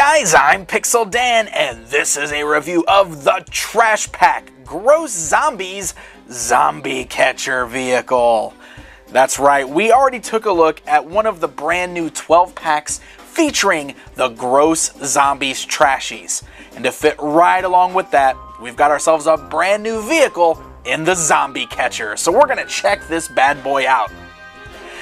guys, I'm Pixel Dan, and this is a review of the Trash Pack Gross Zombies Zombie Catcher vehicle. That's right, we already took a look at one of the brand new 12 packs featuring the Gross Zombies Trashies. And to fit right along with that, we've got ourselves a brand new vehicle in the Zombie Catcher. So we're gonna check this bad boy out.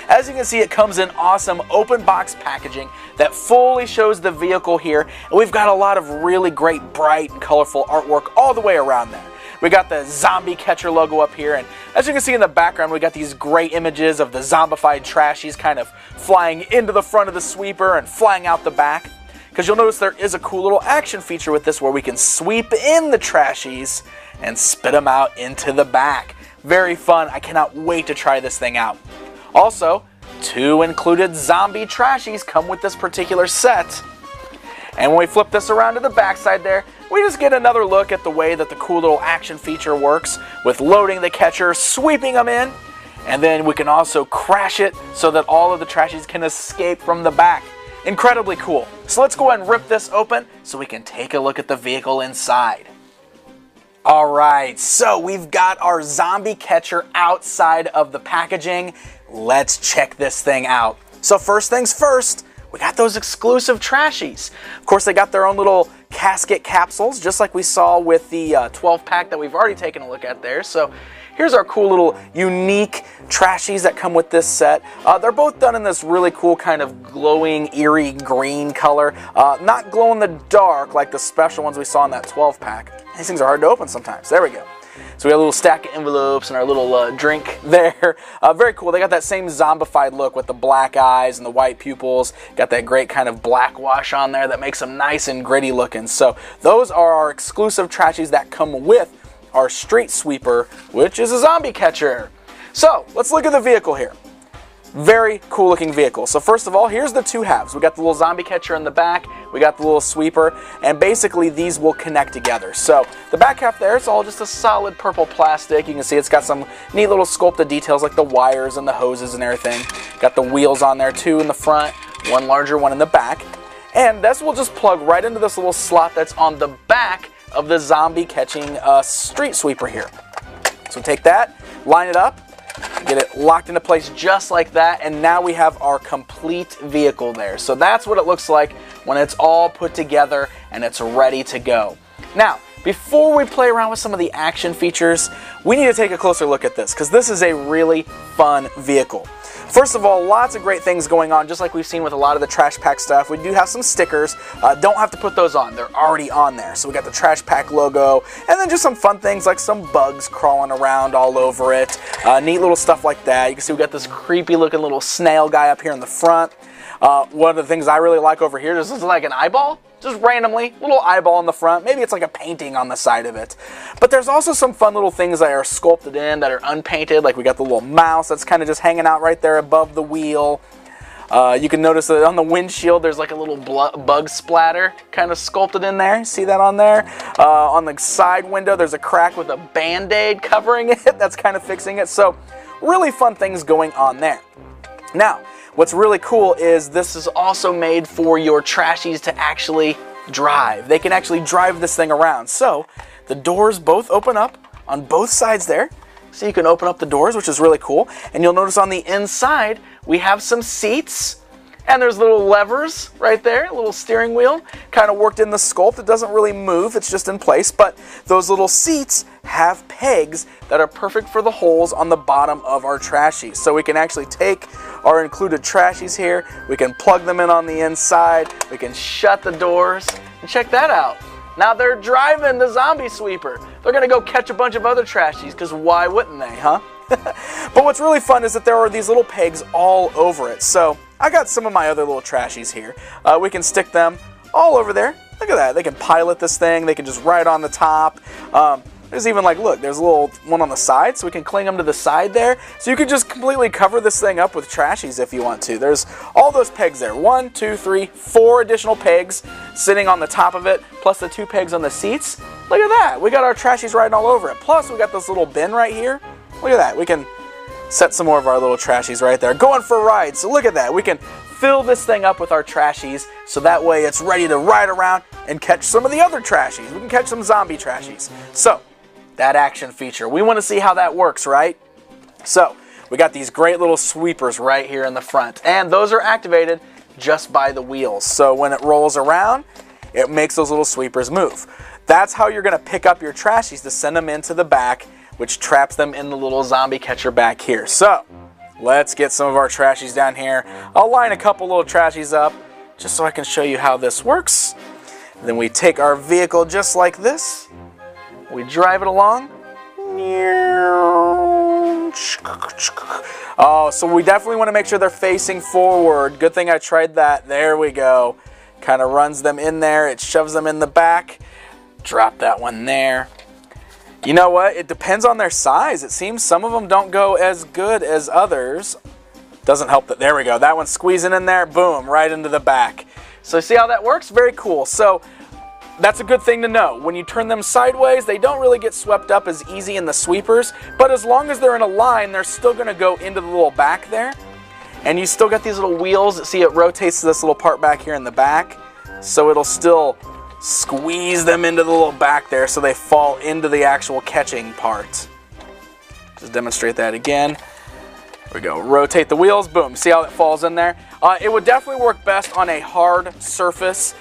As you can see, it comes in awesome open box packaging that fully shows the vehicle here, and we've got a lot of really great bright and colorful artwork all the way around there. We got the Zombie Catcher logo up here, and as you can see in the background, we got these great images of the zombified trashies kind of flying into the front of the sweeper and flying out the back. Because you'll notice there is a cool little action feature with this where we can sweep in the trashies and spit them out into the back. Very fun. I cannot wait to try this thing out. Also, 2 included zombie trashies come with this particular set. And when we flip this around to the backside there, we just get another look at the way that the cool little action feature works with loading the catcher, sweeping them in, and then we can also crash it so that all of the trashies can escape from the back. Incredibly cool. So let's go ahead and rip this open so we can take a look at the vehicle inside. Alright, so we've got our Zombie Catcher outside of the packaging. Let's check this thing out. So first things first, we got those exclusive trashies. Of course, they got their own little casket capsules, just like we saw with the 12 pack that we've already taken a look at there. So here's our cool little unique trashies that come with this set. They're both done in this really cool kind of glowing, eerie green color. Not glow in the dark like the special ones we saw in that 12 pack. These things are hard to open sometimes. There we go. So we got a little stack of envelopes and our little drink there. Very cool. They got that same zombified look with the black eyes and the white pupils. Got that great kind of black wash on there that makes them nice and gritty looking. So those are our exclusive trashies that come with our Street Sweeper, which is a Zombie Catcher. So let's look at the vehicle here. Very cool looking vehicle. So first of all, here's the 2 halves. We got the little Zombie Catcher in the back, we got the little sweeper, and basically these will connect together. So the back half there, it's all just a solid purple plastic. You can see it's got some neat little sculpted details like the wires and the hoses and everything. Got the wheels on there too in the front, one larger one in the back. And this will just plug right into this little slot that's on the back of the zombie catching Street Sweeper here. So take that, line it up, get it locked into place just like that, and now we have our complete vehicle there. So that's what it looks like when it's all put together and it's ready to go. Now, before we play around with some of the action features, we need to take a closer look at this because this is a really fun vehicle. First of all, lots of great things going on, just like we've seen with a lot of the Trash Pack stuff. We do have some stickers. Don't have to put those on. They're already on there. So we got the Trash Pack logo, and then just some fun things like some bugs crawling around all over it. Neat little stuff like that. You can see we got this creepy looking little snail guy up here in the front. One of the things I really like over here, this is like an eyeball. Just randomly, little eyeball in the front. Maybe it's like a painting on the side of it. But there's also some fun little things that are sculpted in that are unpainted. Like we got the little mouse that's kind of just hanging out right there above the wheel. You can notice that on the windshield there's like a little bug splatter kind of sculpted in there. See that on there? On the side window there's a crack with a band-aid covering it. That's kind of fixing it. So really fun things going on there. Now, what's really cool is this is also made for your trashies to actually drive. They can actually drive this thing around. So the doors both open up on both sides there. So you can open up the doors, which is really cool. And you'll notice on the inside, we have some seats. And there's little levers right there, a little steering wheel, kind of worked in the sculpt. It doesn't really move, it's just in place, but those little seats have pegs that are perfect for the holes on the bottom of our trashies. So we can actually take our included trashies here, we can plug them in on the inside, we can shut the doors, and check that out. Now they're driving the Zombie Sweeper. They're gonna go catch a bunch of other trashies, because why wouldn't they, huh? But what's really fun is that there are these little pegs all over it. So I got some of my other little trashies here. We can stick them all over there. Look at that. They can pilot this thing. They can just ride on the top. There's even like, look, there's a little one on the side, so we can cling them to the side there. So you can just completely cover this thing up with trashies if you want to. There's all those pegs there. 1, 2, 3, 4 additional pegs sitting on the top of it, plus the 2 pegs on the seats. Look at that. We got our trashies riding all over it. Plus we got this little bin right here. Look at that. We can set some more of our little trashies right there. Going for a ride. So look at that. We can fill this thing up with our trashies so that way it's ready to ride around and catch some of the other trashies. We can catch some zombie trashies. So, that action feature. We want to see how that works, right? So, we got these great little sweepers right here in the front. And those are activated just by the wheels. So when it rolls around, it makes those little sweepers move. That's how you're going to pick up your trashies to send them into the back, which traps them in the little zombie catcher back here. So, let's get some of our trashies down here. I'll line a couple little trashies up just so I can show you how this works. Then we take our vehicle just like this. We drive it along. Oh, so we definitely want to make sure they're facing forward. Good thing I tried that. There we go. Kind of runs them in there. It shoves them in the back. Drop that one there. You know what? It depends on their size. It seems some of them don't go as good as others. Doesn't help that. There we go. That one's squeezing in there. Boom, right into the back. So see how that works? Very cool. So that's a good thing to know. When you turn them sideways, they don't really get swept up as easy in the sweepers, but as long as they're in a line, they're still going to go into the little back there. And you still got these little wheels. See, it rotates to this little part back here in the back, so it'll still squeeze them into the little back there so they fall into the actual catching part. Just demonstrate that again. There we go. Rotate the wheels. Boom. See how it falls in there? It would definitely work best on a hard surface.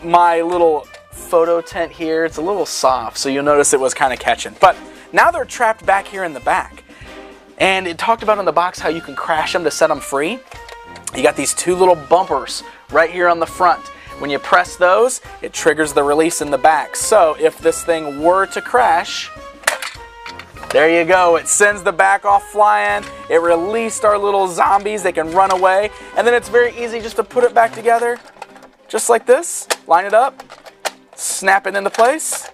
My little photo tent here, it's a little soft, so you'll notice it was kind of catching. But now they're trapped back here in the back. And it talked about in the box how you can crash them to set them free. You got these two little bumpers right here on the front. When you press those, it triggers the release in the back. So if this thing were to crash, there you go. It sends the back off flying. It released our little zombies. They can run away. And then it's very easy just to put it back together. Just like this, line it up, snap it into place,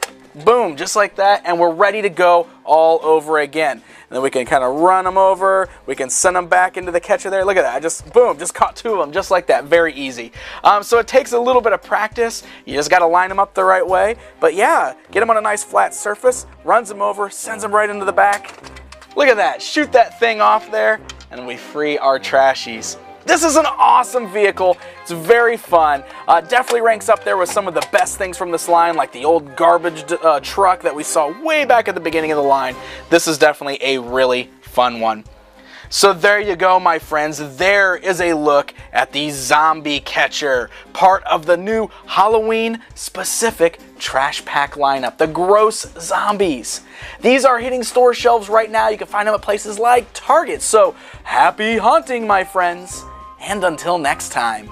boom, just like that, and we're ready to go all over again. And then we can kind of run them over, we can send them back into the catcher there. Look at that, I just, boom, just caught two of them, just like that, very easy. So it takes a little bit of practice, you just got to line them up the right way. But yeah, get them on a nice flat surface, runs them over, sends them right into the back. Look at that, shoot that thing off there, and we free our trashies. This is an awesome vehicle. It's very fun. Definitely ranks up there with some of the best things from this line, like the old garbage truck that we saw way back at the beginning of the line. This is definitely a really fun one. So there you go, my friends. There is a look at the Zombie Catcher, part of the new Halloween-specific trash pack lineup, the Gross Zombies. These are hitting store shelves right now. You can find them at places like Target. So happy hunting, my friends. And until next time.